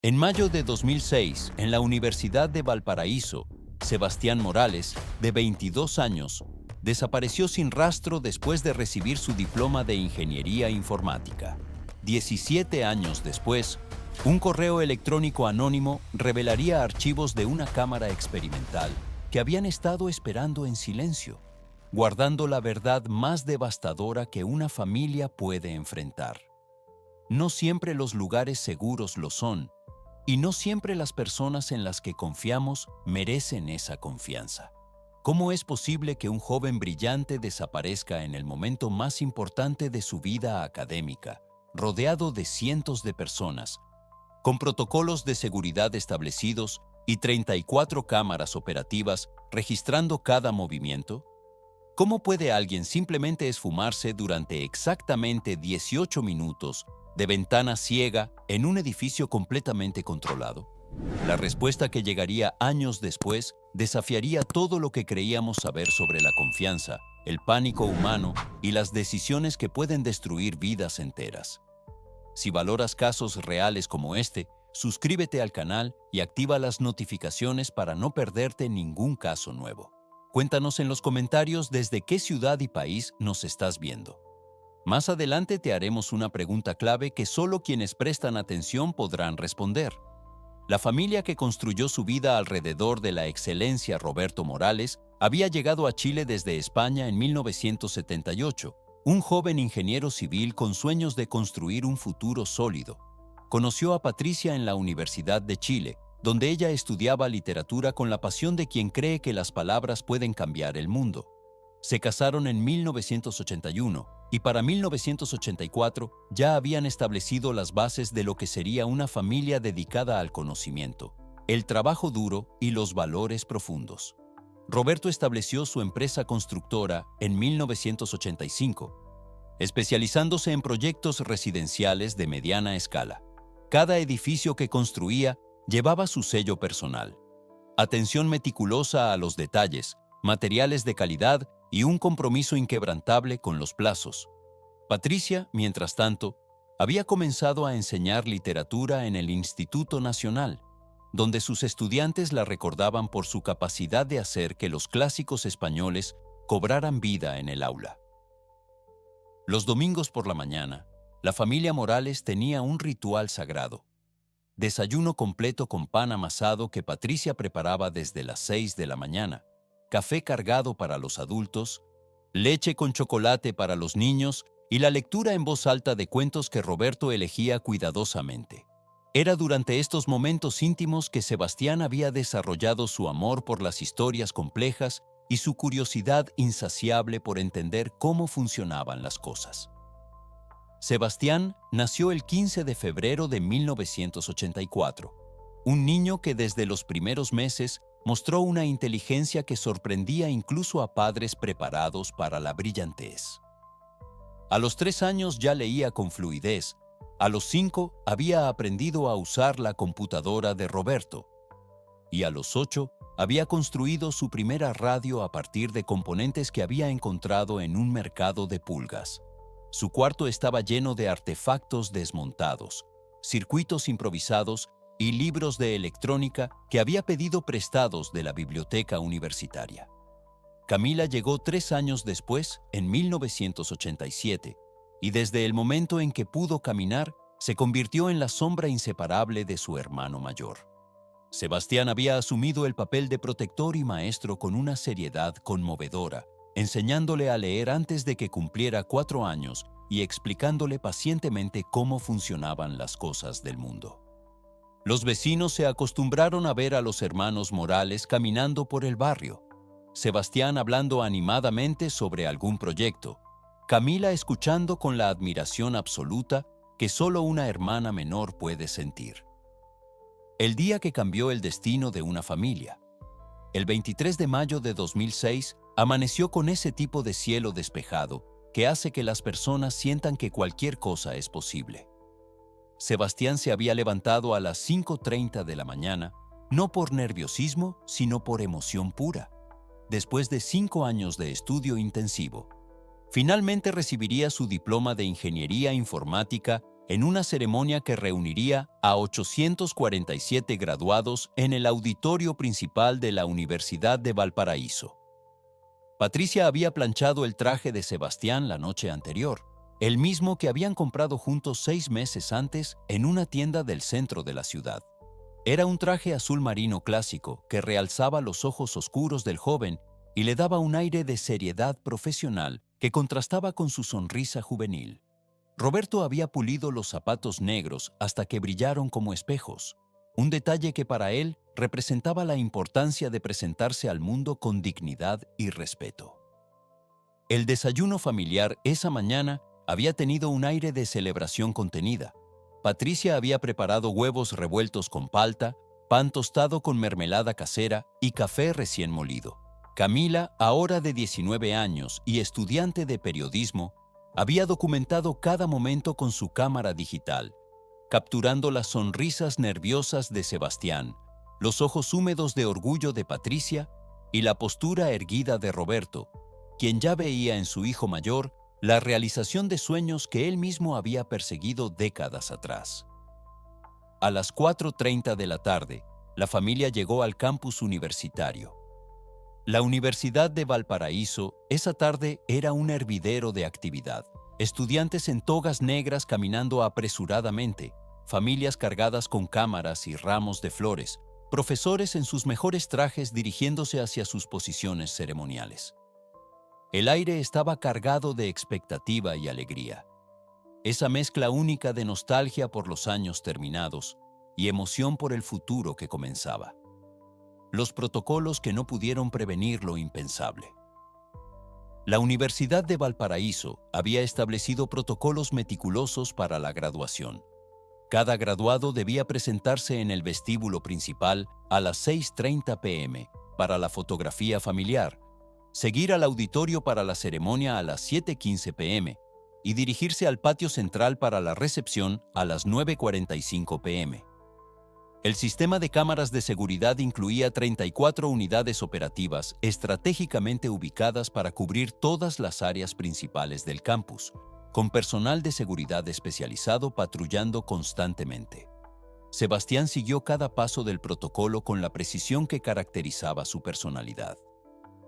En mayo de 2006, en la Universidad de Valparaíso, Sebastián Morales, de 22 años, desapareció sin rastro después de recibir su diploma de Ingeniería Informática. 17 años después, un correo electrónico anónimo revelaría archivos de una cámara experimental que habían estado esperando en silencio, guardando la verdad más devastadora que una familia puede enfrentar. No siempre los lugares seguros lo son, y no siempre las personas en las que confiamos merecen esa confianza. ¿Cómo es posible que un joven brillante desaparezca en el momento más importante de su vida académica, rodeado de cientos de personas, con protocolos de seguridad establecidos y 34 cámaras operativas registrando cada movimiento? ¿Cómo puede alguien simplemente esfumarse durante exactamente 18 minutos de ventana ciega en un edificio completamente controlado? La respuesta que llegaría años después desafiaría todo lo que creíamos saber sobre la confianza, el pánico humano y las decisiones que pueden destruir vidas enteras. Si valoras casos reales como este, suscríbete al canal y activa las notificaciones para no perderte ningún caso nuevo. Cuéntanos en los comentarios desde qué ciudad y país nos estás viendo. Más adelante te haremos una pregunta clave que solo quienes prestan atención podrán responder. La familia que construyó su vida alrededor de la excelencia Roberto Morales había llegado a Chile desde España en 1978, un joven ingeniero civil con sueños de construir un futuro sólido. Conoció a Patricia en la Universidad de Chile, donde ella estudiaba literatura con la pasión de quien cree que las palabras pueden cambiar el mundo. Se casaron en 1981 y para 1984 ya habían establecido las bases de lo que sería una familia dedicada al conocimiento, el trabajo duro y los valores profundos. Roberto estableció su empresa constructora en 1985, especializándose en proyectos residenciales de mediana escala. Cada edificio que construía llevaba su sello personal. Atención meticulosa a los detalles, materiales de calidad y un compromiso inquebrantable con los plazos. Patricia, mientras tanto, había comenzado a enseñar literatura en el Instituto Nacional, donde sus estudiantes la recordaban por su capacidad de hacer que los clásicos españoles cobraran vida en el aula. Los domingos por la mañana, la familia Morales tenía un ritual sagrado. Desayuno completo con pan amasado que Patricia preparaba desde las 6 de la mañana, café cargado para los adultos, leche con chocolate para los niños y la lectura en voz alta de cuentos que Roberto elegía cuidadosamente. Era durante estos momentos íntimos que Sebastián había desarrollado su amor por las historias complejas y su curiosidad insaciable por entender cómo funcionaban las cosas. Sebastián nació el 15 de febrero de 1984, un niño que desde los primeros meses mostró una inteligencia que sorprendía incluso a padres preparados para la brillantez. A los 3 años ya leía con fluidez, a los 5 había aprendido a usar la computadora de Roberto, y a los 8 había construido su primera radio a partir de componentes que había encontrado en un mercado de pulgas. Su cuarto estaba lleno de artefactos desmontados, circuitos improvisados y libros de electrónica que había pedido prestados de la biblioteca universitaria. Camila llegó 3 años después, en 1987, y desde el momento en que pudo caminar, se convirtió en la sombra inseparable de su hermano mayor. Sebastián había asumido el papel de protector y maestro con una seriedad conmovedora, enseñándole a leer antes de que cumpliera 4 años y explicándole pacientemente cómo funcionaban las cosas del mundo. Los vecinos se acostumbraron a ver a los hermanos Morales caminando por el barrio, Sebastián hablando animadamente sobre algún proyecto, Camila escuchando con la admiración absoluta que solo una hermana menor puede sentir. El día que cambió el destino de una familia. El 23 de mayo de 2006 amaneció con ese tipo de cielo despejado que hace que las personas sientan que cualquier cosa es posible. Sebastián se había levantado a las 5:30 de la mañana, no por nerviosismo, sino por emoción pura. Después de 5 años de estudio intensivo, finalmente recibiría su diploma de Ingeniería Informática en una ceremonia que reuniría a 847 graduados en el auditorio principal de la Universidad de Valparaíso. Patricia había planchado el traje de Sebastián la noche anterior, el mismo que habían comprado juntos 6 meses antes en una tienda del centro de la ciudad. Era un traje azul marino clásico que realzaba los ojos oscuros del joven y le daba un aire de seriedad profesional que contrastaba con su sonrisa juvenil. Roberto había pulido los zapatos negros hasta que brillaron como espejos, un detalle que para él representaba la importancia de presentarse al mundo con dignidad y respeto. El desayuno familiar esa mañana había tenido un aire de celebración contenida. Patricia había preparado huevos revueltos con palta, pan tostado con mermelada casera y café recién molido. Camila, ahora de 19 años y estudiante de periodismo, había documentado cada momento con su cámara digital, capturando las sonrisas nerviosas de Sebastián, los ojos húmedos de orgullo de Patricia y la postura erguida de Roberto, quien ya veía en su hijo mayor la realización de sueños que él mismo había perseguido décadas atrás. A las 4:30 de la tarde, la familia llegó al campus universitario. La Universidad de Valparaíso esa tarde era un hervidero de actividad. Estudiantes en togas negras caminando apresuradamente, familias cargadas con cámaras y ramos de flores, profesores en sus mejores trajes dirigiéndose hacia sus posiciones ceremoniales. El aire estaba cargado de expectativa y alegría. Esa mezcla única de nostalgia por los años terminados y emoción por el futuro que comenzaba. Los protocolos que no pudieron prevenir lo impensable. La Universidad de Valparaíso había establecido protocolos meticulosos para la graduación. Cada graduado debía presentarse en el vestíbulo principal a las 6:30 p.m. para la fotografía familiar, seguir al auditorio para la ceremonia a las 7:15 p.m. y dirigirse al patio central para la recepción a las 9:45 p.m. El sistema de cámaras de seguridad incluía 34 unidades operativas estratégicamente ubicadas para cubrir todas las áreas principales del campus, con personal de seguridad especializado patrullando constantemente. Sebastián siguió cada paso del protocolo con la precisión que caracterizaba su personalidad.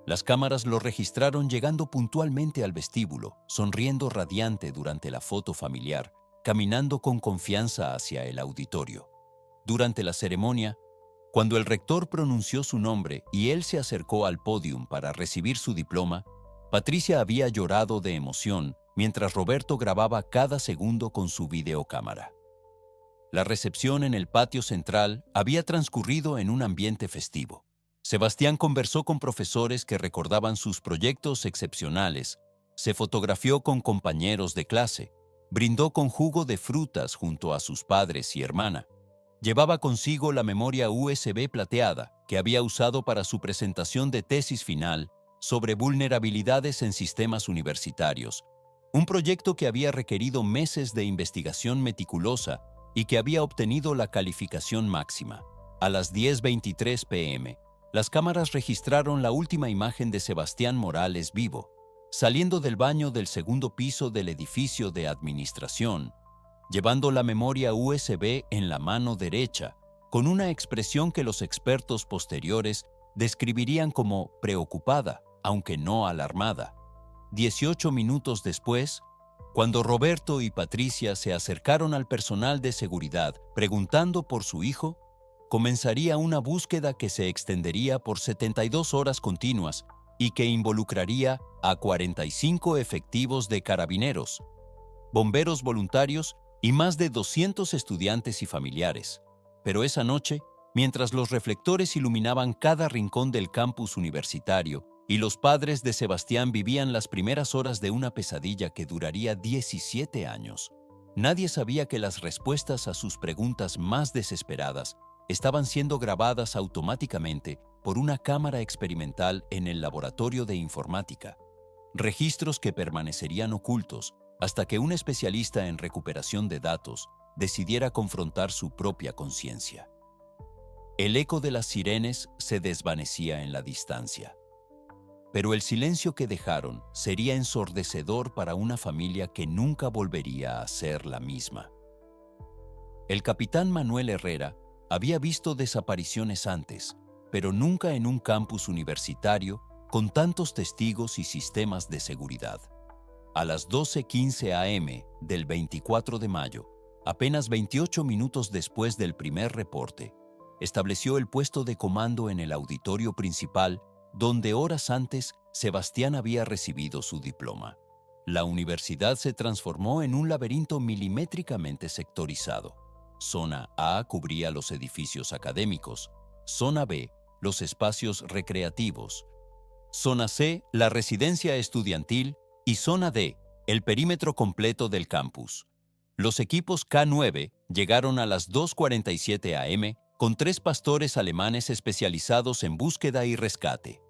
Las cámaras lo registraron llegando puntualmente al vestíbulo, sonriendo radiante durante la foto familiar, caminando con confianza hacia el auditorio. Durante la ceremonia, cuando el rector pronunció su nombre y él se acercó al pódium para recibir su diploma, Patricia había llorado de emoción mientras Roberto grababa cada segundo con su videocámara. La recepción en el patio central había transcurrido en un ambiente festivo. Sebastián conversó con profesores que recordaban sus proyectos excepcionales, se fotografió con compañeros de clase, brindó con jugo de frutas junto a sus padres y hermana. Llevaba consigo la memoria USB plateada que había usado para su presentación de tesis final sobre vulnerabilidades en sistemas universitarios, un proyecto que había requerido meses de investigación meticulosa y que había obtenido la calificación máxima. A las 10:23 p.m., las cámaras registraron la última imagen de Sebastián Morales vivo, saliendo del baño del segundo piso del edificio de administración, llevando la memoria USB en la mano derecha, con una expresión que los expertos posteriores describirían como preocupada, aunque no alarmada. 18 minutos después, cuando Roberto y Patricia se acercaron al personal de seguridad preguntando por su hijo, comenzaría una búsqueda que se extendería por 72 horas continuas y que involucraría a 45 efectivos de carabineros, bomberos voluntarios y más de 200 estudiantes y familiares. Pero esa noche, mientras los reflectores iluminaban cada rincón del campus universitario y los padres de Sebastián vivían las primeras horas de una pesadilla que duraría 17 años, nadie sabía que las respuestas a sus preguntas más desesperadas estaban siendo grabadas automáticamente por una cámara experimental en el laboratorio de informática, registros que permanecerían ocultos hasta que un especialista en recuperación de datos decidiera confrontar su propia conciencia. El eco de las sirenes se desvanecía en la distancia. Pero el silencio que dejaron sería ensordecedor para una familia que nunca volvería a ser la misma. El capitán Manuel Herrera había visto desapariciones antes, pero nunca en un campus universitario con tantos testigos y sistemas de seguridad. A las 12:15 a.m. del 24 de mayo, apenas 28 minutos después del primer reporte, estableció el puesto de comando en el auditorio principal, donde horas antes Sebastián había recibido su diploma. La universidad se transformó en un laberinto milimétricamente sectorizado. Zona A cubría los edificios académicos, Zona B, los espacios recreativos, Zona C, la residencia estudiantil y Zona D, el perímetro completo del campus. Los equipos K9 llegaron a las 2:47 a.m. con 3 pastores alemanes especializados en búsqueda y rescate.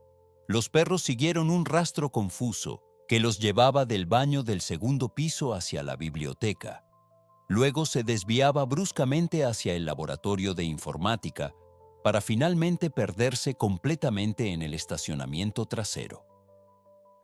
Los perros siguieron un rastro confuso que los llevaba del baño del segundo piso hacia la biblioteca. Luego se desviaba bruscamente hacia el laboratorio de informática para finalmente perderse completamente en el estacionamiento trasero.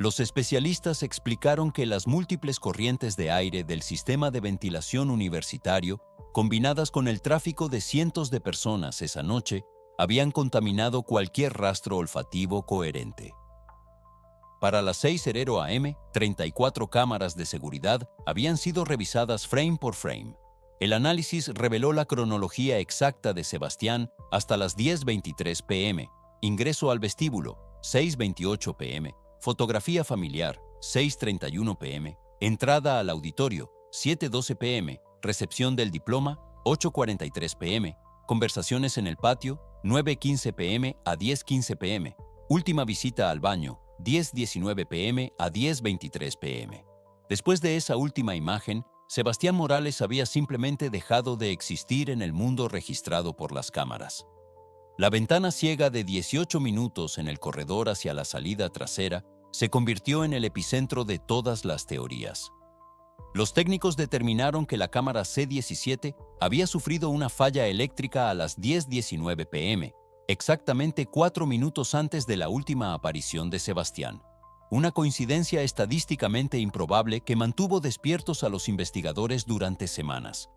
Los especialistas explicaron que las múltiples corrientes de aire del sistema de ventilación universitario, combinadas con el tráfico de cientos de personas esa noche, habían contaminado cualquier rastro olfativo coherente. Para las 6:00 a.m., 34 cámaras de seguridad habían sido revisadas frame por frame. El análisis reveló la cronología exacta de Sebastián hasta las 10:23 p.m., ingreso al vestíbulo, 6:28 p.m., fotografía familiar, 6:31 p.m., entrada al auditorio, 7:12 p.m., recepción del diploma, 8:43 p.m., conversaciones en el patio, 9:15 p.m. a 10:15 p.m., última visita al baño, 10:19 p.m. a 10:23 p.m. Después de esa última imagen, Sebastián Morales había simplemente dejado de existir en el mundo registrado por las cámaras. La ventana ciega de 18 minutos en el corredor hacia la salida trasera se convirtió en el epicentro de todas las teorías. Los técnicos determinaron que la cámara C-17 había sufrido una falla eléctrica a las 10:19 p.m., exactamente 4 minutos antes de la última aparición de Sebastián. Una coincidencia estadísticamente improbable que mantuvo despiertos a los investigadores durante semanas,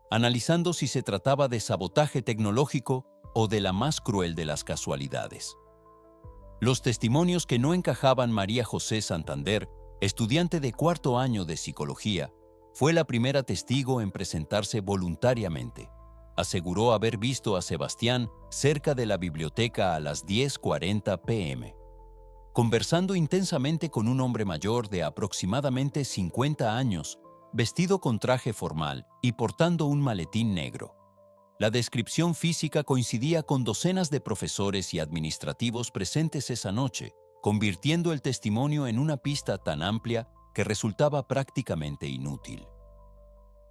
analizando si se trataba de sabotaje tecnológico o de la más cruel de las casualidades. Los testimonios que no encajaban. María José Santander, estudiante de 4º año de psicología, fue la primera testigo en presentarse voluntariamente. Aseguró haber visto a Sebastián cerca de la biblioteca a las 10:40 p.m., conversando intensamente con un hombre mayor de aproximadamente 50 años, vestido con traje formal y portando un maletín negro. La descripción física coincidía con docenas de profesores y administrativos presentes esa noche, convirtiendo el testimonio en una pista tan amplia que resultaba prácticamente inútil.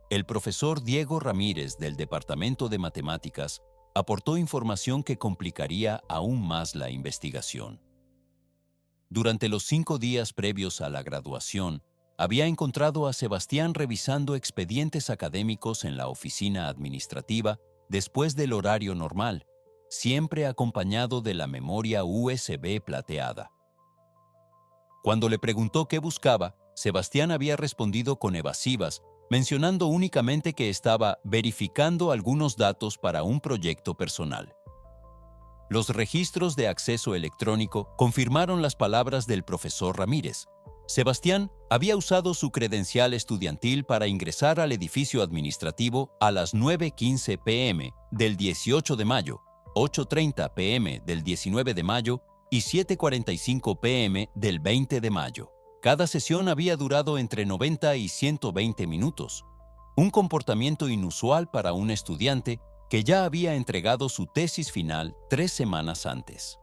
El profesor Diego Ramírez del Departamento de Matemáticas aportó información que complicaría aún más la investigación. Durante los 5 días previos a la graduación, había encontrado a Sebastián revisando expedientes académicos en la oficina administrativa después del horario normal, siempre acompañado de la memoria USB plateada. Cuando le preguntó qué buscaba, Sebastián había respondido con evasivas, mencionando únicamente que estaba verificando algunos datos para un proyecto personal. Los registros de acceso electrónico confirmaron las palabras del profesor Ramírez. Sebastián había usado su credencial estudiantil para ingresar al edificio administrativo a las 9:15 p.m. del 18 de mayo, 8:30 p.m. del 19 de mayo y 7:45 p.m. del 20 de mayo. Cada sesión había durado entre 90 y 120 minutos, un comportamiento inusual para un estudiante que ya había entregado su tesis final 3 semanas antes.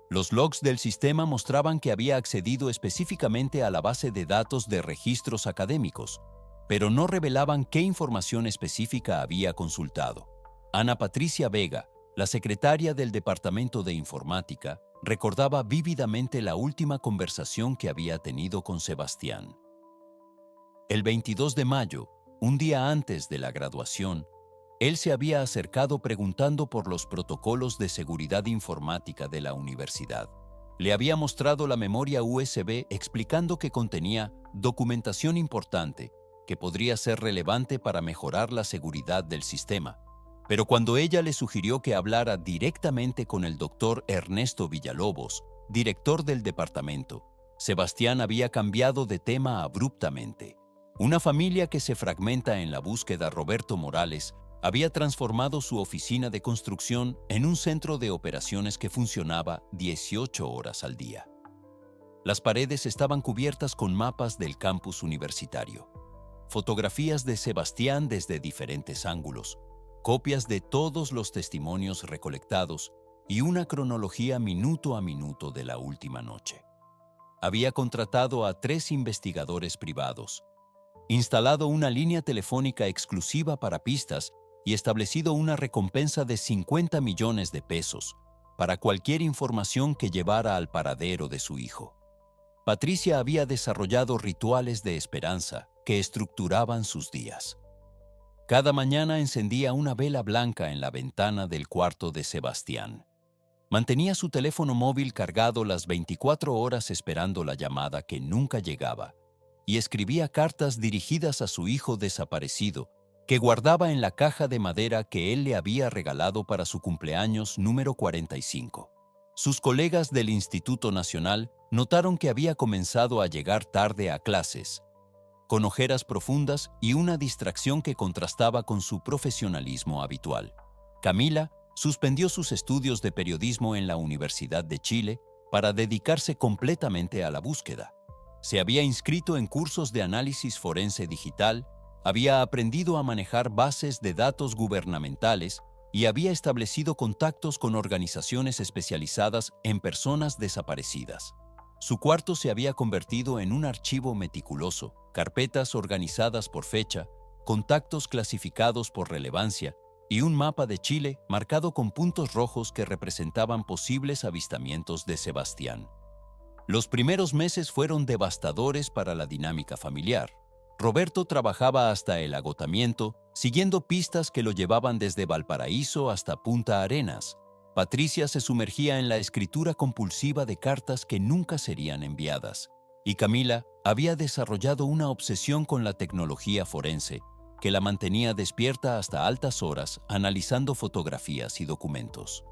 Los logs del sistema mostraban que había accedido específicamente a la base de datos de registros académicos, pero no revelaban qué información específica había consultado. Ana Patricia Vega, la secretaria del Departamento de Informática, recordaba vívidamente la última conversación que había tenido con Sebastián. El 22 de mayo, un día antes de la graduación, él se había acercado preguntando por los protocolos de seguridad informática de la universidad. Le había mostrado la memoria USB explicando que contenía documentación importante que podría ser relevante para mejorar la seguridad del sistema. Pero cuando ella le sugirió que hablara directamente con el doctor Ernesto Villalobos, director del departamento, Sebastián había cambiado de tema abruptamente. Una familia que se fragmenta en la búsqueda Roberto Morales había transformado su oficina de construcción en un centro de operaciones que funcionaba 18 horas al día. Las paredes estaban cubiertas con mapas del campus universitario, fotografías de Sebastián desde diferentes ángulos, copias de todos los testimonios recolectados y una cronología minuto a minuto de la última noche. Había contratado a 3 investigadores privados, instalado una línea telefónica exclusiva para pistas y establecido una recompensa de 50 millones de pesos para cualquier información que llevara al paradero de su hijo. Patricia había desarrollado rituales de esperanza que estructuraban sus días. Cada mañana encendía una vela blanca en la ventana del cuarto de Sebastián. Mantenía su teléfono móvil cargado las 24 horas esperando la llamada que nunca llegaba, y escribía cartas dirigidas a su hijo desaparecido, que guardaba en la caja de madera que él le había regalado para su cumpleaños número 45. Sus colegas del Instituto Nacional notaron que había comenzado a llegar tarde a clases, con ojeras profundas y una distracción que contrastaba con su profesionalismo habitual. Camila suspendió sus estudios de periodismo en la Universidad de Chile para dedicarse completamente a la búsqueda. Se había inscrito en cursos de análisis forense digital, había aprendido a manejar bases de datos gubernamentales y había establecido contactos con organizaciones especializadas en personas desaparecidas. Su cuarto se había convertido en un archivo meticuloso, carpetas organizadas por fecha, contactos clasificados por relevancia y un mapa de Chile marcado con puntos rojos que representaban posibles avistamientos de Sebastián. Los primeros meses fueron devastadores para la dinámica familiar. Roberto trabajaba hasta el agotamiento, siguiendo pistas que lo llevaban desde Valparaíso hasta Punta Arenas. Patricia se sumergía en la escritura compulsiva de cartas que nunca serían enviadas, y Camila había desarrollado una obsesión con la tecnología forense, que la mantenía despierta hasta altas horas analizando fotografías y documentos.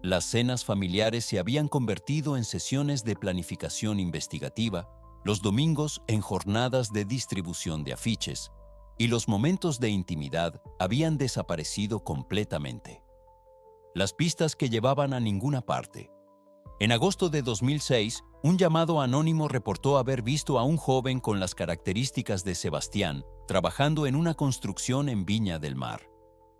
Las cenas familiares se habían convertido en sesiones de planificación investigativa, los domingos en jornadas de distribución de afiches, y los momentos de intimidad habían desaparecido completamente. Las pistas que llevaban a ninguna parte. En agosto de 2006, un llamado anónimo reportó haber visto a un joven con las características de Sebastián trabajando en una construcción en Viña del Mar.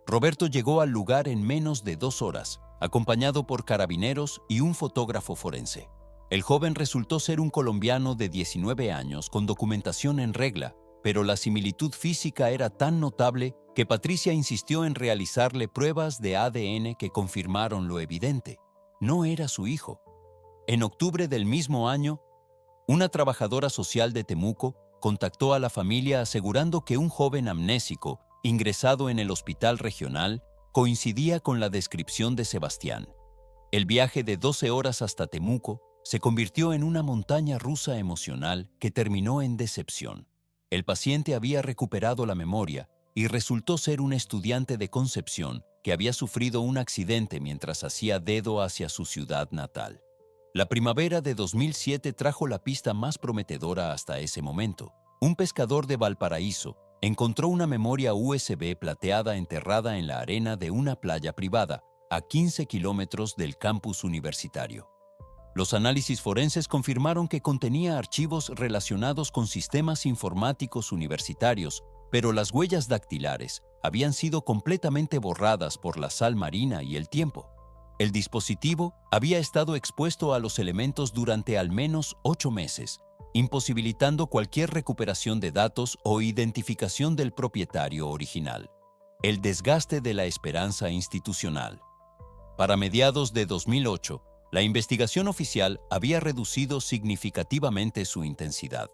Roberto llegó al lugar en menos de 2 horas, acompañado por carabineros y un fotógrafo forense. El joven resultó ser un colombiano de 19 años con documentación en regla, pero la similitud física era tan notable que Patricia insistió en realizarle pruebas de ADN que confirmaron lo evidente. No era su hijo. En octubre del mismo año, una trabajadora social de Temuco contactó a la familia asegurando que un joven amnésico, ingresado en el hospital regional, coincidía con la descripción de Sebastián. El viaje de 12 horas hasta Temuco se convirtió en una montaña rusa emocional que terminó en decepción. El paciente había recuperado la memoria y resultó ser un estudiante de Concepción que había sufrido un accidente mientras hacía dedo hacia su ciudad natal. La primavera de 2007 trajo la pista más prometedora hasta ese momento. Un pescador de Valparaíso encontró una memoria USB plateada enterrada en la arena de una playa privada, a 15 kilómetros del campus universitario. Los análisis forenses confirmaron que contenía archivos relacionados con sistemas informáticos universitarios, pero las huellas dactilares habían sido completamente borradas por la sal marina y el tiempo. El dispositivo había estado expuesto a los elementos durante al menos 8 meses, imposibilitando cualquier recuperación de datos o identificación del propietario original. El desgaste de la esperanza institucional. Para mediados de 2008, la investigación oficial había reducido significativamente su intensidad.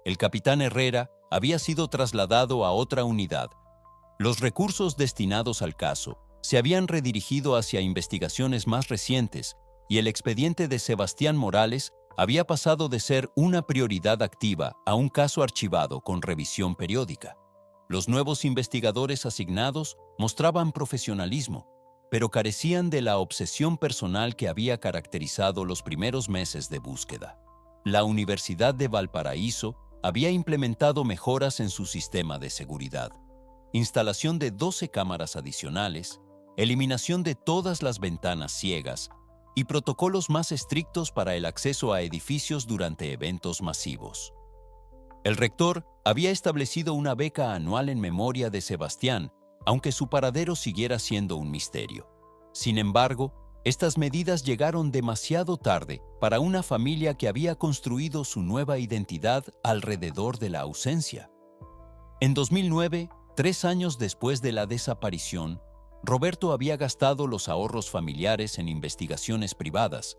El capitán Herrera había sido trasladado a otra unidad. Los recursos destinados al caso se habían redirigido hacia investigaciones más recientes y el expediente de Sebastián Morales había pasado de ser una prioridad activa a un caso archivado con revisión periódica. Los nuevos investigadores asignados mostraban profesionalismo, pero carecían de la obsesión personal que había caracterizado los primeros meses de búsqueda. La Universidad de Valparaíso había implementado mejoras en su sistema de seguridad, instalación de 12 cámaras adicionales, eliminación de todas las ventanas ciegas y protocolos más estrictos para el acceso a edificios durante eventos masivos. El rector había establecido una beca anual en memoria de Sebastián, aunque su paradero siguiera siendo un misterio. Sin embargo, estas medidas llegaron demasiado tarde para una familia que había construido su nueva identidad alrededor de la ausencia. En 2009, 3 años después de la desaparición, Roberto había gastado los ahorros familiares en investigaciones privadas.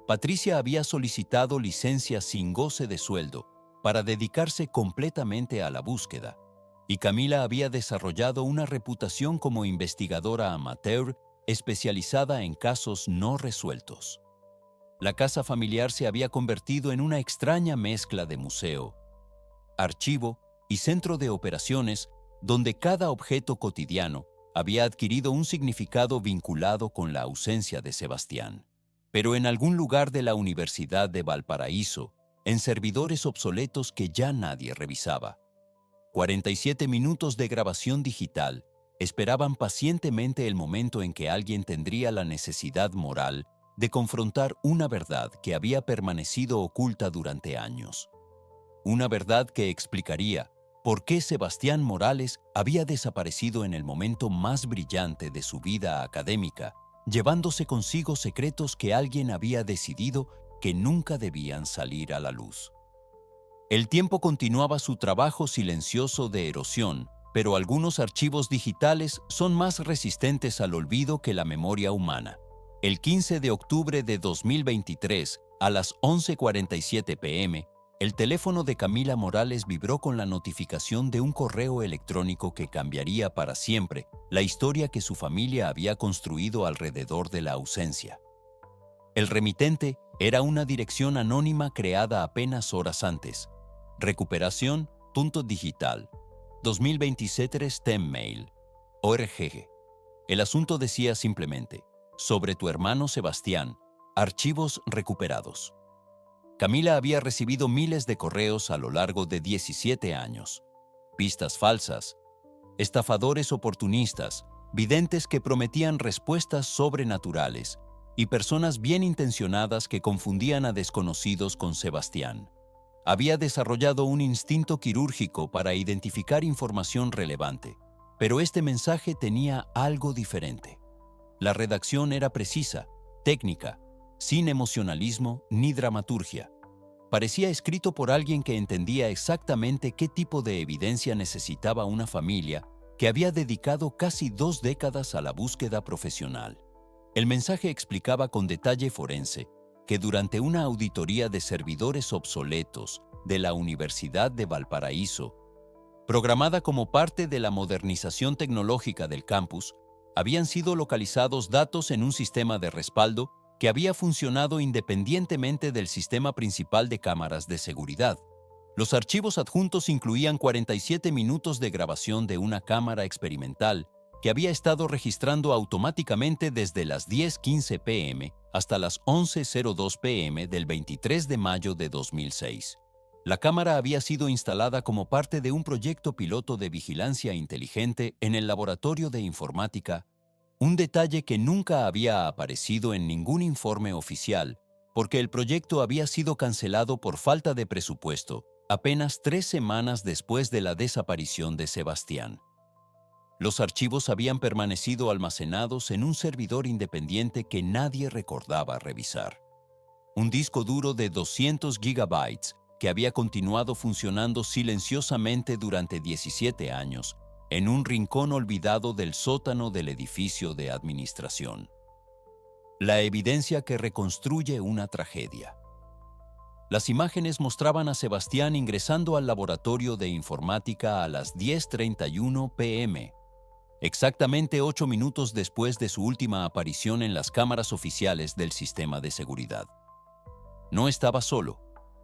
Patricia había solicitado licencia sin goce de sueldo para dedicarse completamente a la búsqueda, y Camila había desarrollado una reputación como investigadora amateur especializada en casos no resueltos. La casa familiar se había convertido en una extraña mezcla de museo, archivo y centro de operaciones donde cada objeto cotidiano había adquirido un significado vinculado con la ausencia de Sebastián. Pero en algún lugar de la Universidad de Valparaíso, en servidores obsoletos que ya nadie revisaba, 47 minutos de grabación digital esperaban pacientemente el momento en que alguien tendría la necesidad moral de confrontar una verdad que había permanecido oculta durante años. Una verdad que explicaría por qué Sebastián Morales había desaparecido en el momento más brillante de su vida académica, llevándose consigo secretos que alguien había decidido que nunca debían salir a la luz. El tiempo continuaba su trabajo silencioso de erosión, pero algunos archivos digitales son más resistentes al olvido que la memoria humana. El 15 de octubre de 2023, a las 11:47 p.m., el teléfono de Camila Morales vibró con la notificación de un correo electrónico que cambiaría para siempre la historia que su familia había construido alrededor de la ausencia. El remitente era una dirección anónima creada apenas horas antes. Recuperación.digital 2027 STEMmail org. El asunto decía simplemente: sobre tu hermano Sebastián, archivos recuperados. Camila había recibido miles de correos a lo largo de 17 años. Pistas falsas, estafadores oportunistas, videntes que prometían respuestas sobrenaturales y personas bien intencionadas que confundían a desconocidos con Sebastián. Había desarrollado un instinto quirúrgico para identificar información relevante, pero este mensaje tenía algo diferente. La redacción era precisa, técnica, sin emocionalismo ni dramaturgia. Parecía escrito por alguien que entendía exactamente qué tipo de evidencia necesitaba una familia que había dedicado casi 2 décadas a la búsqueda profesional. El mensaje explicaba con detalle forense que durante una auditoría de servidores obsoletos de la Universidad de Valparaíso, programada como parte de la modernización tecnológica del campus, habían sido localizados datos en un sistema de respaldo que había funcionado independientemente del sistema principal de cámaras de seguridad. Los archivos adjuntos incluían 47 minutos de grabación de una cámara experimental que había estado registrando automáticamente desde las 10:15 p.m. hasta las 11:02 p.m. del 23 de mayo de 2006. La cámara había sido instalada como parte de un proyecto piloto de vigilancia inteligente en el Laboratorio de Informática, un detalle que nunca había aparecido en ningún informe oficial, porque el proyecto había sido cancelado por falta de presupuesto apenas 3 semanas después de la desaparición de Sebastián. Los archivos habían permanecido almacenados en un servidor independiente que nadie recordaba revisar. Un disco duro de 200 gigabytes que había continuado funcionando silenciosamente durante 17 años en un rincón olvidado del sótano del edificio de administración. La evidencia que reconstruye una tragedia. Las imágenes mostraban a Sebastián ingresando al laboratorio de informática a las 10:31 p.m., exactamente 8 minutos después de su última aparición en las cámaras oficiales del sistema de seguridad. No estaba solo.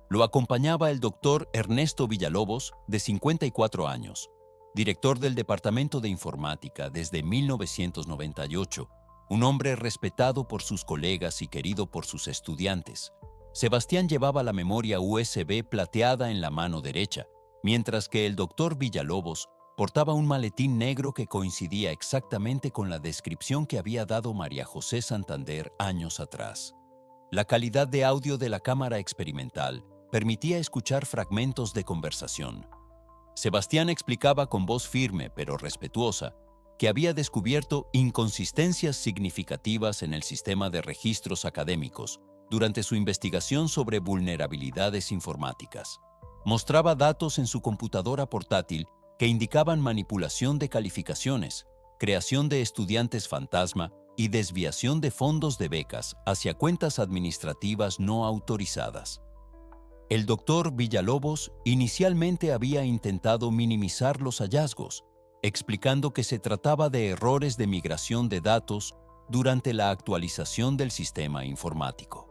Lo acompañaba el doctor Ernesto Villalobos, de 54 años, director del Departamento de Informática desde 1998, un hombre respetado por sus colegas y querido por sus estudiantes. Sebastián llevaba la memoria USB plateada en la mano derecha, mientras que el doctor Villalobos portaba un maletín negro que coincidía exactamente con la descripción que había dado María José Santander años atrás. La calidad de audio de la cámara experimental permitía escuchar fragmentos de conversación. Sebastián explicaba con voz firme pero respetuosa que había descubierto inconsistencias significativas en el sistema de registros académicos durante su investigación sobre vulnerabilidades informáticas. Mostraba datos en su computadora portátil que indicaban manipulación de calificaciones, creación de estudiantes fantasma y desviación de fondos de becas hacia cuentas administrativas no autorizadas. El doctor Villalobos inicialmente había intentado minimizar los hallazgos, explicando que se trataba de errores de migración de datos durante la actualización del sistema informático.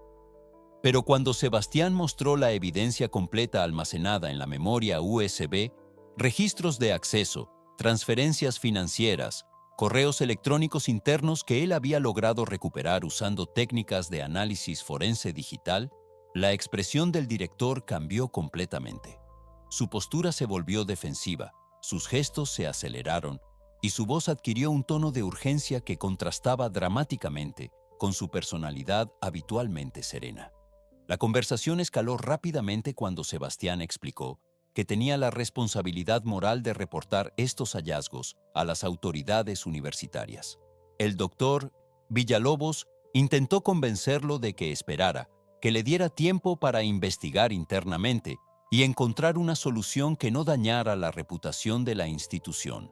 Pero cuando Sebastián mostró la evidencia completa almacenada en la memoria USB, registros de acceso, transferencias financieras, correos electrónicos internos que él había logrado recuperar usando técnicas de análisis forense digital, la expresión del director cambió completamente. Su postura se volvió defensiva, sus gestos se aceleraron y su voz adquirió un tono de urgencia que contrastaba dramáticamente con su personalidad habitualmente serena. La conversación escaló rápidamente cuando Sebastián explicó que tenía la responsabilidad moral de reportar estos hallazgos a las autoridades universitarias. El doctor Villalobos intentó convencerlo de que esperara, que le diera tiempo para investigar internamente y encontrar una solución que no dañara la reputación de la institución.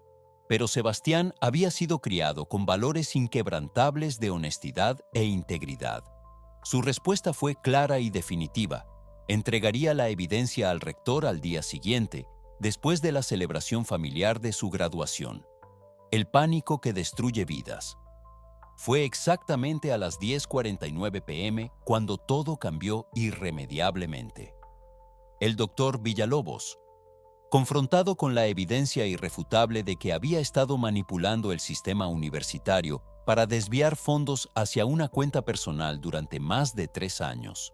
Pero Sebastián había sido criado con valores inquebrantables de honestidad e integridad. Su respuesta fue clara y definitiva. Entregaría la evidencia al rector al día siguiente, después de la celebración familiar de su graduación. El pánico que destruye vidas. Fue exactamente a las 10:49 p.m. cuando todo cambió irremediablemente. El doctor Villalobos, confrontado con la evidencia irrefutable de que había estado manipulando el sistema universitario para desviar fondos hacia una cuenta personal durante más de 3 años,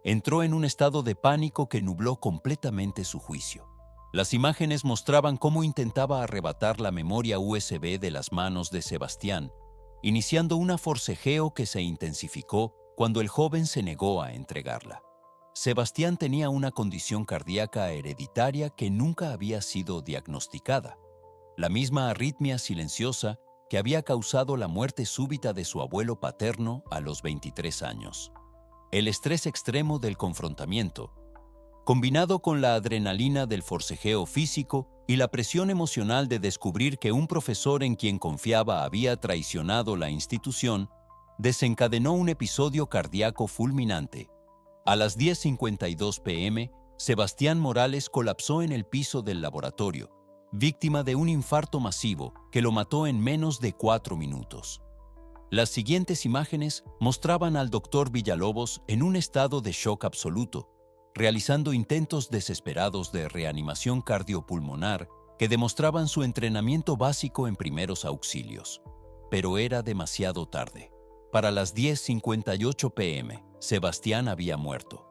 entró en un estado de pánico que nubló completamente su juicio. Las imágenes mostraban cómo intentaba arrebatar la memoria USB de las manos de Sebastián, iniciando un forcejeo que se intensificó cuando el joven se negó a entregarla. Sebastián tenía una condición cardíaca hereditaria que nunca había sido diagnosticada, la misma arritmia silenciosa que había causado la muerte súbita de su abuelo paterno a los 23 años. El estrés extremo del confrontamiento, combinado con la adrenalina del forcejeo físico y la presión emocional de descubrir que un profesor en quien confiaba había traicionado la institución, desencadenó un episodio cardíaco fulminante. A las 10:52 p.m., Sebastián Morales colapsó en el piso del laboratorio, víctima de un infarto masivo que lo mató en menos de 4 minutos. Las siguientes imágenes mostraban al doctor Villalobos en un estado de shock absoluto, realizando intentos desesperados de reanimación cardiopulmonar que demostraban su entrenamiento básico en primeros auxilios. Pero era demasiado tarde. Para las 10:58 p.m., Sebastián había muerto.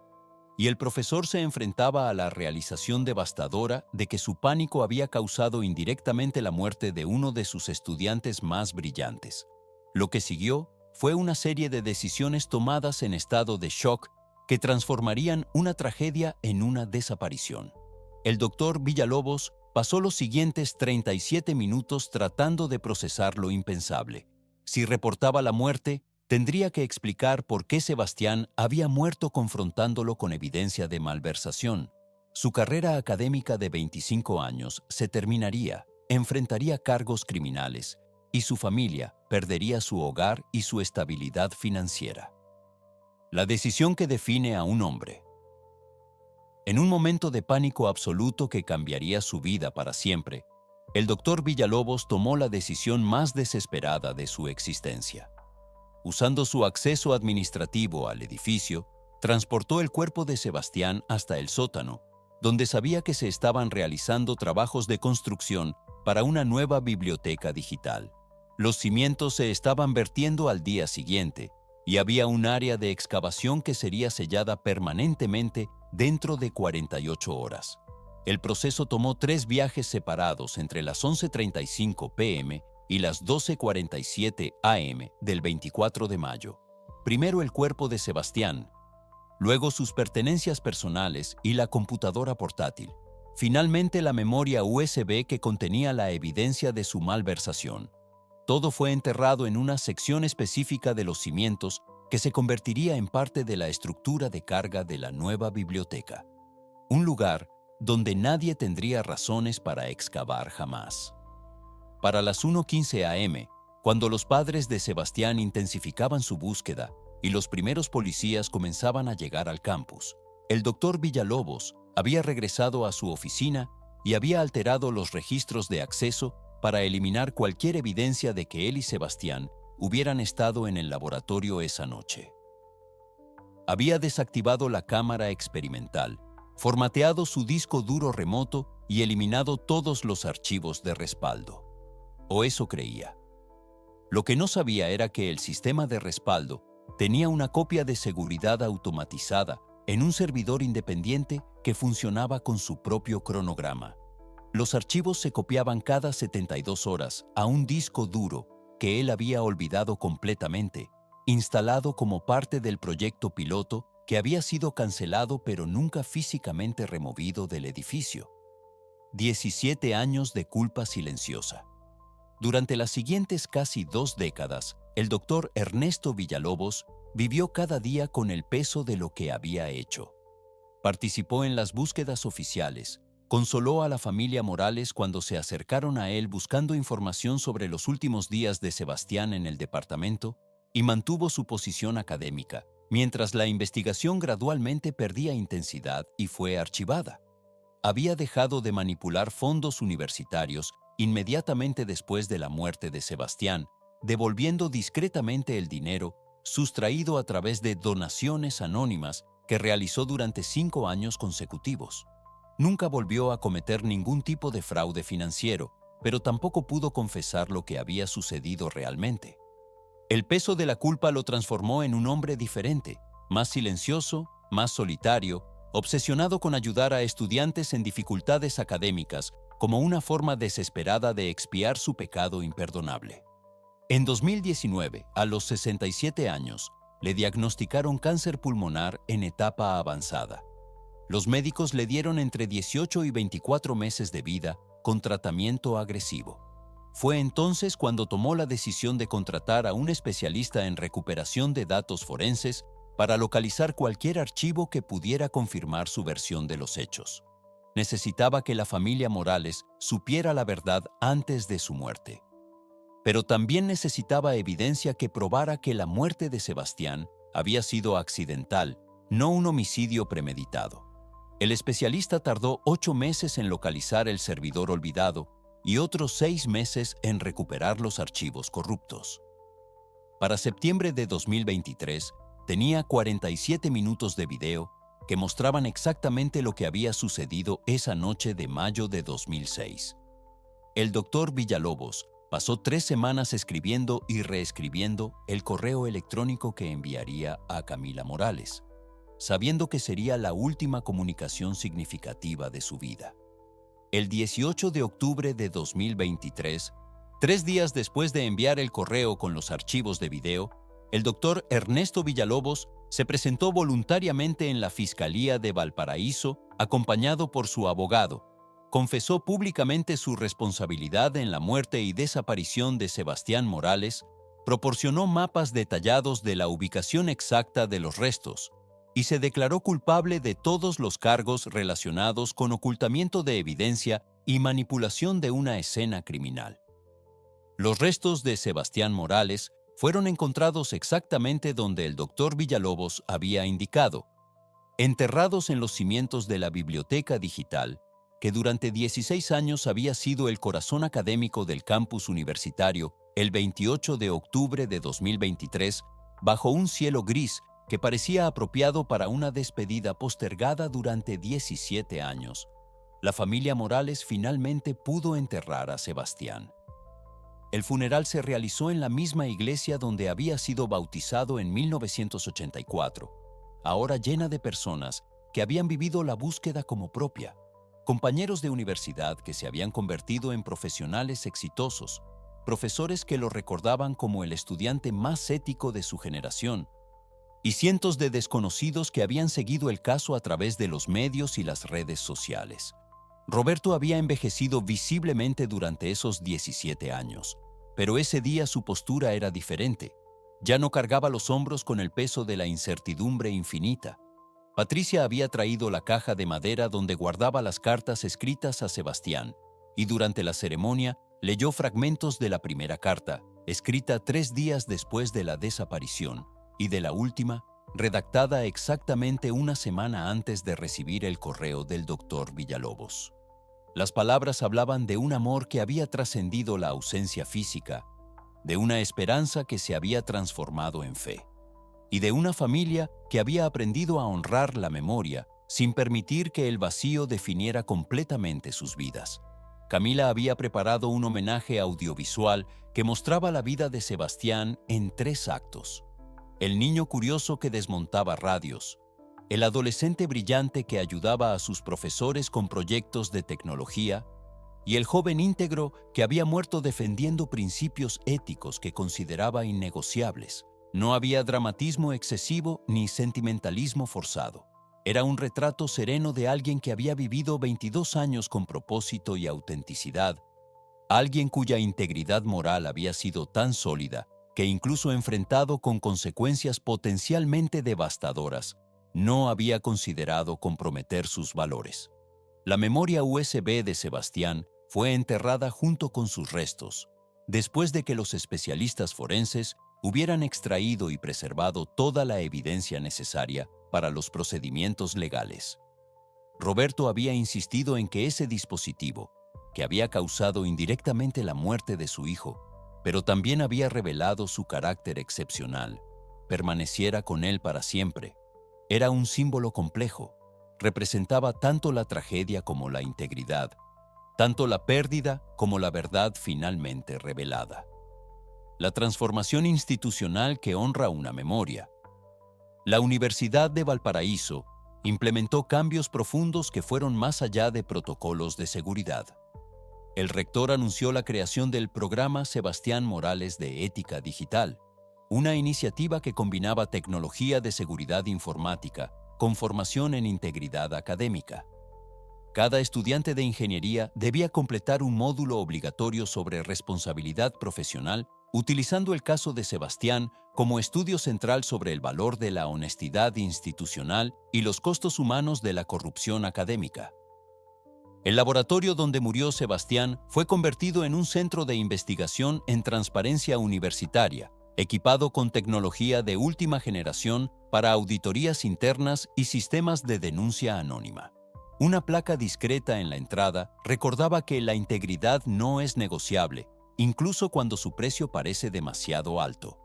Y el profesor se enfrentaba a la realización devastadora de que su pánico había causado indirectamente la muerte de uno de sus estudiantes más brillantes. Lo que siguió fue una serie de decisiones tomadas en estado de shock que transformarían una tragedia en una desaparición. El doctor Villalobos pasó los siguientes 37 minutos tratando de procesar lo impensable. Si reportaba la muerte, tendría que explicar por qué Sebastián había muerto confrontándolo con evidencia de malversación. Su carrera académica de 25 años se terminaría, enfrentaría cargos criminales y su familia perdería su hogar y su estabilidad financiera. La decisión que define a un hombre. En un momento de pánico absoluto que cambiaría su vida para siempre, el doctor Villalobos tomó la decisión más desesperada de su existencia. Usando su acceso administrativo al edificio, transportó el cuerpo de Sebastián hasta el sótano, donde sabía que se estaban realizando trabajos de construcción para una nueva biblioteca digital. Los cimientos se estaban vertiendo al día siguiente y había un área de excavación que sería sellada permanentemente dentro de 48 horas. El proceso tomó 3 viajes separados entre las 11:35 p.m. y las 12:47 a.m. del 24 de mayo. Primero el cuerpo de Sebastián, luego sus pertenencias personales y la computadora portátil. Finalmente la memoria USB que contenía la evidencia de su malversación. Todo fue enterrado en una sección específica de los cimientos que se convertiría en parte de la estructura de carga de la nueva biblioteca. Un lugar donde nadie tendría razones para excavar jamás. Para las 1:15 a.m., cuando los padres de Sebastián intensificaban su búsqueda y los primeros policías comenzaban a llegar al campus, el doctor Villalobos había regresado a su oficina y había alterado los registros de acceso para eliminar cualquier evidencia de que él y Sebastián hubieran estado en el laboratorio esa noche. Había desactivado la cámara experimental, formateado su disco duro remoto y eliminado todos los archivos de respaldo. O eso creía. Lo que no sabía era que el sistema de respaldo tenía una copia de seguridad automatizada en un servidor independiente que funcionaba con su propio cronograma. Los archivos se copiaban cada 72 horas a un disco duro que él había olvidado completamente, instalado como parte del proyecto piloto que había sido cancelado pero nunca físicamente removido del edificio. 17 años de culpa silenciosa. Durante las siguientes casi 2 décadas, el doctor Ernesto Villalobos vivió cada día con el peso de lo que había hecho. Participó en las búsquedas oficiales, consoló a la familia Morales cuando se acercaron a él buscando información sobre los últimos días de Sebastián en el departamento y mantuvo su posición académica, mientras la investigación gradualmente perdía intensidad y fue archivada. Había dejado de manipular fondos universitarios inmediatamente después de la muerte de Sebastián, devolviendo discretamente el dinero sustraído a través de donaciones anónimas que realizó durante 5 años consecutivos. Nunca volvió a cometer ningún tipo de fraude financiero, pero tampoco pudo confesar lo que había sucedido realmente. El peso de la culpa lo transformó en un hombre diferente, más silencioso, más solitario, obsesionado con ayudar a estudiantes en dificultades académicas como una forma desesperada de expiar su pecado imperdonable. En 2019, a los 67 años, le diagnosticaron cáncer pulmonar en etapa avanzada. Los médicos le dieron entre 18 y 24 meses de vida con tratamiento agresivo. Fue entonces cuando tomó la decisión de contratar a un especialista en recuperación de datos forenses para localizar cualquier archivo que pudiera confirmar su versión de los hechos. Necesitaba que la familia Morales supiera la verdad antes de su muerte. Pero también necesitaba evidencia que probara que la muerte de Sebastián había sido accidental, no un homicidio premeditado. El especialista tardó 8 meses en localizar el servidor olvidado y otros 6 meses en recuperar los archivos corruptos. Para septiembre de 2023, tenía 47 minutos de video que mostraban exactamente lo que había sucedido esa noche de mayo de 2006. El doctor Villalobos pasó 3 semanas escribiendo y reescribiendo el correo electrónico que enviaría a Camila Morales, sabiendo que sería la última comunicación significativa de su vida. El 18 de octubre de 2023, 3 días después de enviar el correo con los archivos de video, el doctor Ernesto Villalobos se presentó voluntariamente en la Fiscalía de Valparaíso, acompañado por su abogado. Confesó públicamente su responsabilidad en la muerte y desaparición de Sebastián Morales, proporcionó mapas detallados de la ubicación exacta de los restos y se declaró culpable de todos los cargos relacionados con ocultamiento de evidencia y manipulación de una escena criminal. Los restos de Sebastián Morales fueron encontrados exactamente donde el doctor Villalobos había indicado, enterrados en los cimientos de la biblioteca digital, que durante 16 años había sido el corazón académico del campus universitario. El 28 de octubre de 2023, bajo un cielo gris que parecía apropiado para una despedida postergada durante 17 años, la familia Morales finalmente pudo enterrar a Sebastián. El funeral se realizó en la misma iglesia donde había sido bautizado en 1984, ahora llena de personas que habían vivido la búsqueda como propia, compañeros de universidad que se habían convertido en profesionales exitosos, profesores que lo recordaban como el estudiante más ético de su generación, y cientos de desconocidos que habían seguido el caso a través de los medios y las redes sociales. Roberto había envejecido visiblemente durante esos 17 años, pero ese día su postura era diferente. Ya no cargaba los hombros con el peso de la incertidumbre infinita. Patricia había traído la caja de madera donde guardaba las cartas escritas a Sebastián, y durante la ceremonia leyó fragmentos de la primera carta, escrita 3 días después de la desaparición, y de la última, redactada exactamente una semana antes de recibir el correo del doctor Villalobos. Las palabras hablaban de un amor que había trascendido la ausencia física, de una esperanza que se había transformado en fe, y de una familia que había aprendido a honrar la memoria sin permitir que el vacío definiera completamente sus vidas. Camila había preparado un homenaje audiovisual que mostraba la vida de Sebastián en 3 actos. El niño curioso que desmontaba radios, el adolescente brillante que ayudaba a sus profesores con proyectos de tecnología, y el joven íntegro que había muerto defendiendo principios éticos que consideraba innegociables. No había dramatismo excesivo ni sentimentalismo forzado. Era un retrato sereno de alguien que había vivido 22 años con propósito y autenticidad, alguien cuya integridad moral había sido tan sólida que incluso enfrentado con consecuencias potencialmente devastadoras, no había considerado comprometer sus valores. La memoria USB de Sebastián fue enterrada junto con sus restos, después de que los especialistas forenses hubieran extraído y preservado toda la evidencia necesaria para los procedimientos legales. Roberto había insistido en que ese dispositivo, que había causado indirectamente la muerte de su hijo, pero también había revelado su carácter excepcional, permaneciera con él para siempre. Era un símbolo complejo. Representaba tanto la tragedia como la integridad, tanto la pérdida como la verdad finalmente revelada. La transformación institucional que honra una memoria. La Universidad de Valparaíso implementó cambios profundos que fueron más allá de protocolos de seguridad. El rector anunció la creación del programa Sebastián Morales de Ética Digital, una iniciativa que combinaba tecnología de seguridad informática con formación en integridad académica. Cada estudiante de ingeniería debía completar un módulo obligatorio sobre responsabilidad profesional, utilizando el caso de Sebastián como estudio central sobre el valor de la honestidad institucional y los costos humanos de la corrupción académica. El laboratorio donde murió Sebastián fue convertido en un centro de investigación en transparencia universitaria, equipado con tecnología de última generación para auditorías internas y sistemas de denuncia anónima. Una placa discreta en la entrada recordaba que la integridad no es negociable, incluso cuando su precio parece demasiado alto.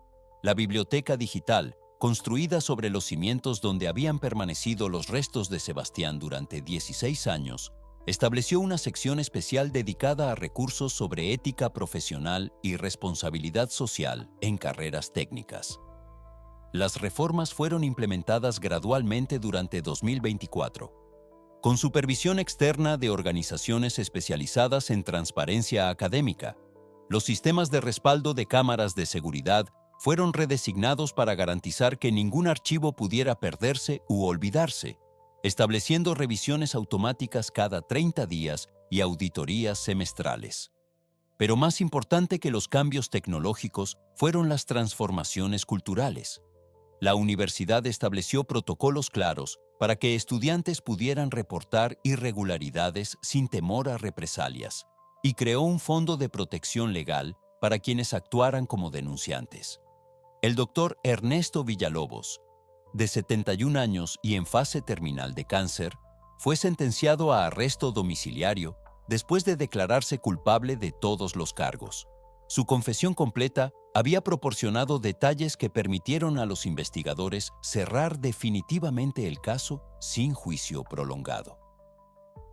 La biblioteca digital, construida sobre los cimientos donde habían permanecido los restos de Sebastián durante 16 años, estableció una sección especial dedicada a recursos sobre ética profesional y responsabilidad social en carreras técnicas. Las reformas fueron implementadas gradualmente durante 2024, con supervisión externa de organizaciones especializadas en transparencia académica. Los sistemas de respaldo de cámaras de seguridad fueron redesignados para garantizar que ningún archivo pudiera perderse u olvidarse, estableciendo revisiones automáticas cada 30 días y auditorías semestrales. Pero más importante que los cambios tecnológicos fueron las transformaciones culturales. La universidad estableció protocolos claros para que estudiantes pudieran reportar irregularidades sin temor a represalias, y creó un fondo de protección legal para quienes actuaran como denunciantes. El doctor Ernesto Villalobos, de 71 años y en fase terminal de cáncer, fue sentenciado a arresto domiciliario después de declararse culpable de todos los cargos. Su confesión completa había proporcionado detalles que permitieron a los investigadores cerrar definitivamente el caso sin juicio prolongado.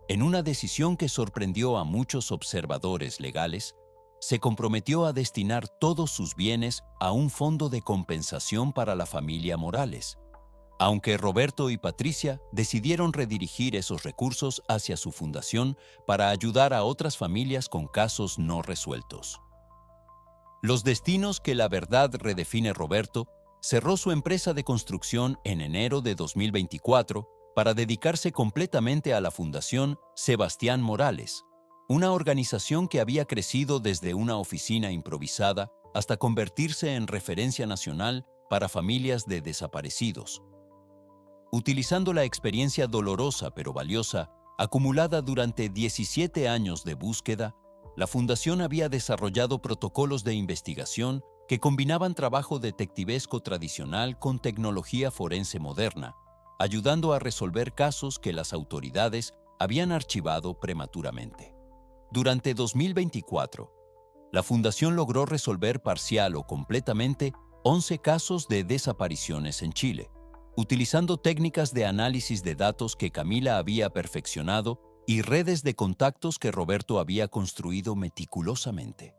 En una decisión que sorprendió a muchos observadores legales, se comprometió a destinar todos sus bienes a un fondo de compensación para la familia Morales, aunque Roberto y Patricia decidieron redirigir esos recursos hacia su fundación para ayudar a otras familias con casos no resueltos. Los destinos que la verdad redefine. Roberto cerró su empresa de construcción en enero de 2024 para dedicarse completamente a la Fundación Sebastián Morales, una organización que había crecido desde una oficina improvisada hasta convertirse en referencia nacional para familias de desaparecidos. Utilizando la experiencia dolorosa pero valiosa acumulada durante 17 años de búsqueda, la Fundación había desarrollado protocolos de investigación que combinaban trabajo detectivesco tradicional con tecnología forense moderna, ayudando a resolver casos que las autoridades habían archivado prematuramente. Durante 2024, la Fundación logró resolver parcial o completamente 11 casos de desapariciones en Chile, utilizando técnicas de análisis de datos que Camila había perfeccionado y redes de contactos que Roberto había construido meticulosamente.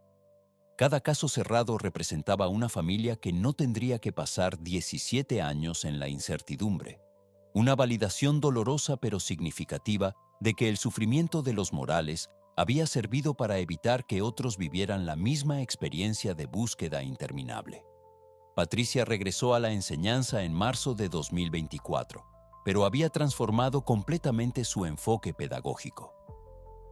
Cada caso cerrado representaba una familia que no tendría que pasar 17 años en la incertidumbre, una validación dolorosa pero significativa de que el sufrimiento de los Morales había servido para evitar que otros vivieran la misma experiencia de búsqueda interminable. Patricia regresó a la enseñanza en marzo de 2024, pero había transformado completamente su enfoque pedagógico.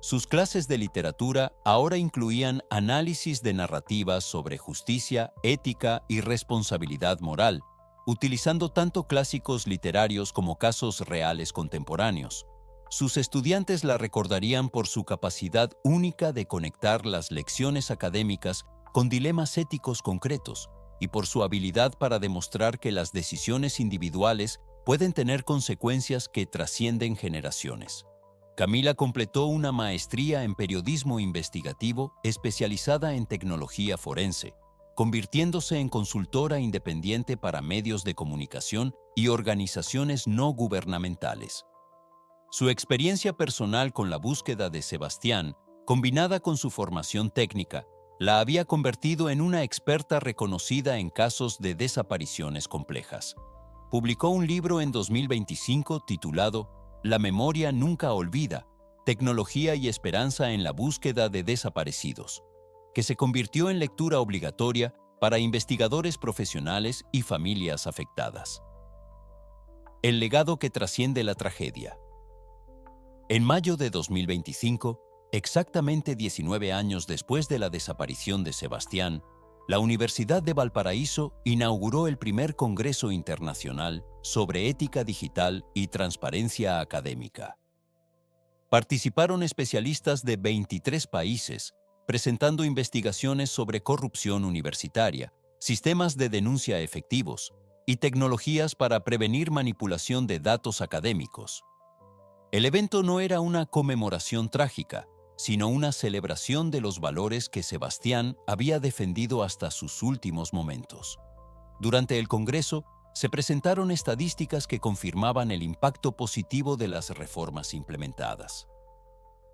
Sus clases de literatura ahora incluían análisis de narrativas sobre justicia, ética y responsabilidad moral, utilizando tanto clásicos literarios como casos reales contemporáneos. Sus estudiantes la recordarían por su capacidad única de conectar las lecciones académicas con dilemas éticos concretos y por su habilidad para demostrar que las decisiones individuales pueden tener consecuencias que trascienden generaciones. Camila completó una maestría en periodismo investigativo especializada en tecnología forense, convirtiéndose en consultora independiente para medios de comunicación y organizaciones no gubernamentales. Su experiencia personal con la búsqueda de Sebastián, combinada con su formación técnica, la había convertido en una experta reconocida en casos de desapariciones complejas. Publicó un libro en 2025 titulado La memoria nunca olvida, tecnología y esperanza en la búsqueda de desaparecidos, que se convirtió en lectura obligatoria para investigadores profesionales y familias afectadas. El legado que trasciende la tragedia. En mayo de 2025, exactamente 19 años después de la desaparición de Sebastián, la Universidad de Valparaíso inauguró el primer Congreso Internacional sobre Ética Digital y Transparencia Académica. Participaron especialistas de 23 países, presentando investigaciones sobre corrupción universitaria, sistemas de denuncia efectivos y tecnologías para prevenir manipulación de datos académicos. El evento no era una conmemoración trágica, sino una celebración de los valores que Sebastián había defendido hasta sus últimos momentos. Durante el Congreso, se presentaron estadísticas que confirmaban el impacto positivo de las reformas implementadas.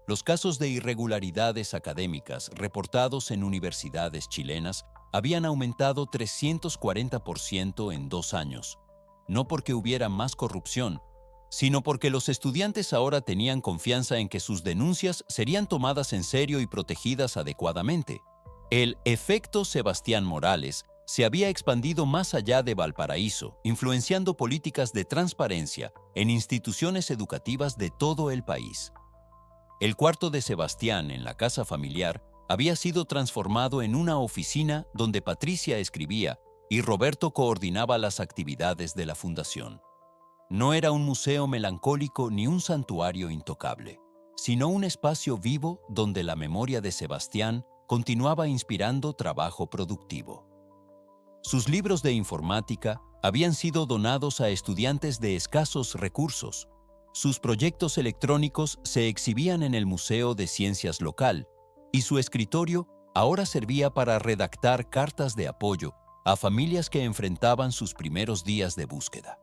Los casos de irregularidades académicas reportados en universidades chilenas habían aumentado 340% en 2 años, no porque hubiera más corrupción, sino porque los estudiantes ahora tenían confianza en que sus denuncias serían tomadas en serio y protegidas adecuadamente. El efecto Sebastián Morales se había expandido más allá de Valparaíso, influenciando políticas de transparencia en instituciones educativas de todo el país. El cuarto de Sebastián en la casa familiar había sido transformado en una oficina donde Patricia escribía y Roberto coordinaba las actividades de la fundación. No era un museo melancólico ni un santuario intocable, sino un espacio vivo donde la memoria de Sebastián continuaba inspirando trabajo productivo. Sus libros de informática habían sido donados a estudiantes de escasos recursos. Sus proyectos electrónicos se exhibían en el Museo de Ciencias local y su escritorio ahora servía para redactar cartas de apoyo a familias que enfrentaban sus primeros días de búsqueda.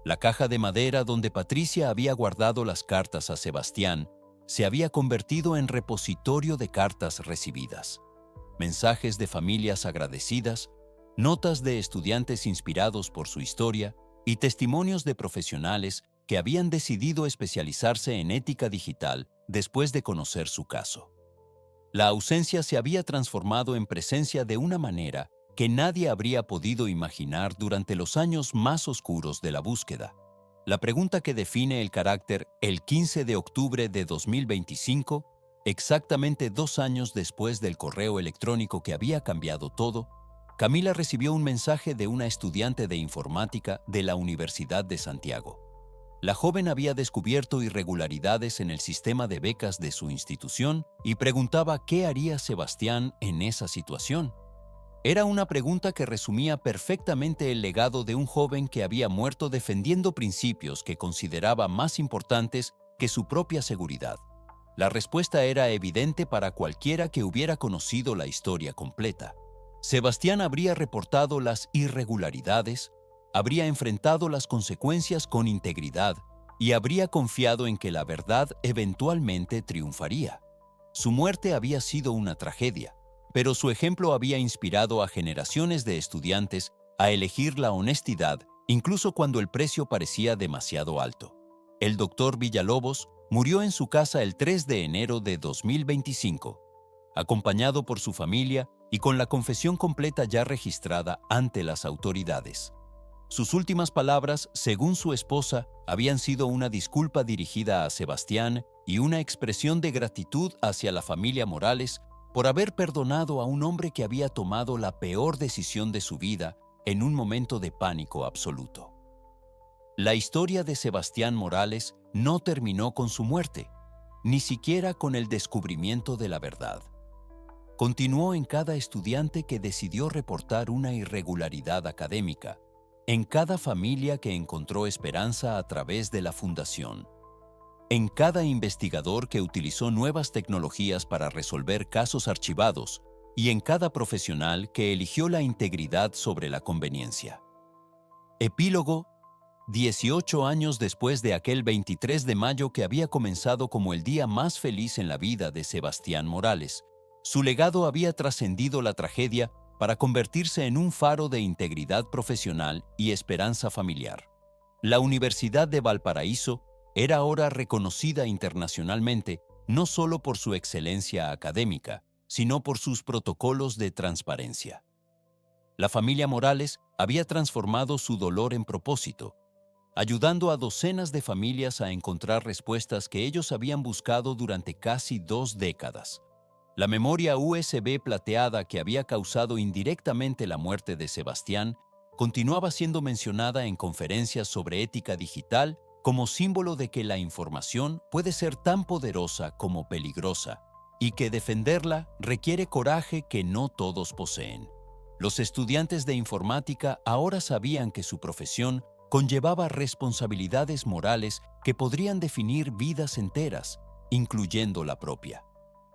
La caja de madera donde Patricia había guardado las cartas a Sebastián se había convertido en repositorio de cartas recibidas, mensajes de familias agradecidas, notas de estudiantes inspirados por su historia y testimonios de profesionales que habían decidido especializarse en ética digital después de conocer su caso. La ausencia se había transformado en presencia de una manera que nadie habría podido imaginar durante los años más oscuros de la búsqueda. La pregunta que define el carácter el 15 de octubre de 2025, exactamente 2 años después del correo electrónico que había cambiado todo, Camila recibió un mensaje de una estudiante de informática de la Universidad de Santiago. La joven había descubierto irregularidades en el sistema de becas de su institución y preguntaba qué haría Sebastián en esa situación. Era una pregunta que resumía perfectamente el legado de un joven que había muerto defendiendo principios que consideraba más importantes que su propia seguridad. La respuesta era evidente para cualquiera que hubiera conocido la historia completa. Sebastián habría reportado las irregularidades, habría enfrentado las consecuencias con integridad y habría confiado en que la verdad eventualmente triunfaría. Su muerte había sido una tragedia, pero su ejemplo había inspirado a generaciones de estudiantes a elegir la honestidad incluso cuando el precio parecía demasiado alto. El doctor Villalobos murió en su casa el 3 de enero de 2025, acompañado por su familia y con la confesión completa ya registrada ante las autoridades. Sus últimas palabras, según su esposa, habían sido una disculpa dirigida a Sebastián y una expresión de gratitud hacia la familia Morales por haber perdonado a un hombre que había tomado la peor decisión de su vida en un momento de pánico absoluto. La historia de Sebastián Morales no terminó con su muerte, ni siquiera con el descubrimiento de la verdad. Continuó en cada estudiante que decidió reportar una irregularidad académica, en cada familia que encontró esperanza a través de la fundación, en cada investigador que utilizó nuevas tecnologías para resolver casos archivados y en cada profesional que eligió la integridad sobre la conveniencia. Epílogo: 18 años después de aquel 23 de mayo que había comenzado como el día más feliz en la vida de Sebastián Morales, su legado había trascendido la tragedia para convertirse en un faro de integridad profesional y esperanza familiar. La Universidad de Valparaíso era ahora reconocida internacionalmente no solo por su excelencia académica, sino por sus protocolos de transparencia. La familia Morales había transformado su dolor en propósito, ayudando a docenas de familias a encontrar respuestas que ellos habían buscado durante casi 2 décadas. La memoria USB plateada que había causado indirectamente la muerte de Sebastián continuaba siendo mencionada en conferencias sobre ética digital como símbolo de que la información puede ser tan poderosa como peligrosa y que defenderla requiere coraje que no todos poseen. Los estudiantes de informática ahora sabían que su profesión conllevaba responsabilidades morales que podrían definir vidas enteras, incluyendo la propia.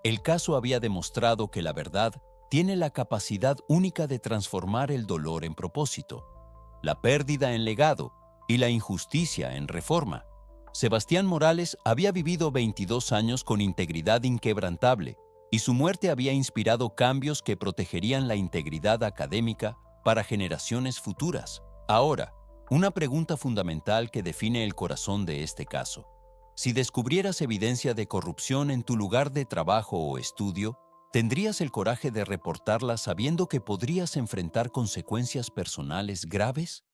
El caso había demostrado que la verdad tiene la capacidad única de transformar el dolor en propósito, la pérdida en legado y la injusticia en reforma. Sebastián Morales había vivido 22 años con integridad inquebrantable y su muerte había inspirado cambios que protegerían la integridad académica para generaciones futuras. Ahora, una pregunta fundamental que define el corazón de este caso. Si descubrieras evidencia de corrupción en tu lugar de trabajo o estudio, ¿tendrías el coraje de reportarla sabiendo que podrías enfrentar consecuencias personales graves?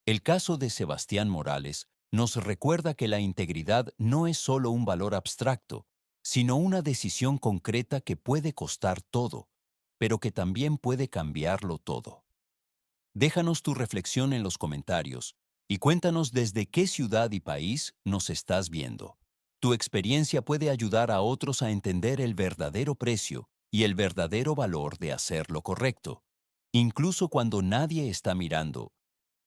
El caso de Sebastián Morales nos recuerda que la integridad no es solo un valor abstracto, sino una decisión concreta que puede costar todo, pero que también puede cambiarlo todo. Déjanos tu reflexión en los comentarios y cuéntanos desde qué ciudad y país nos estás viendo. Tu experiencia puede ayudar a otros a entender el verdadero precio y el verdadero valor de hacer lo correcto, incluso cuando nadie está mirando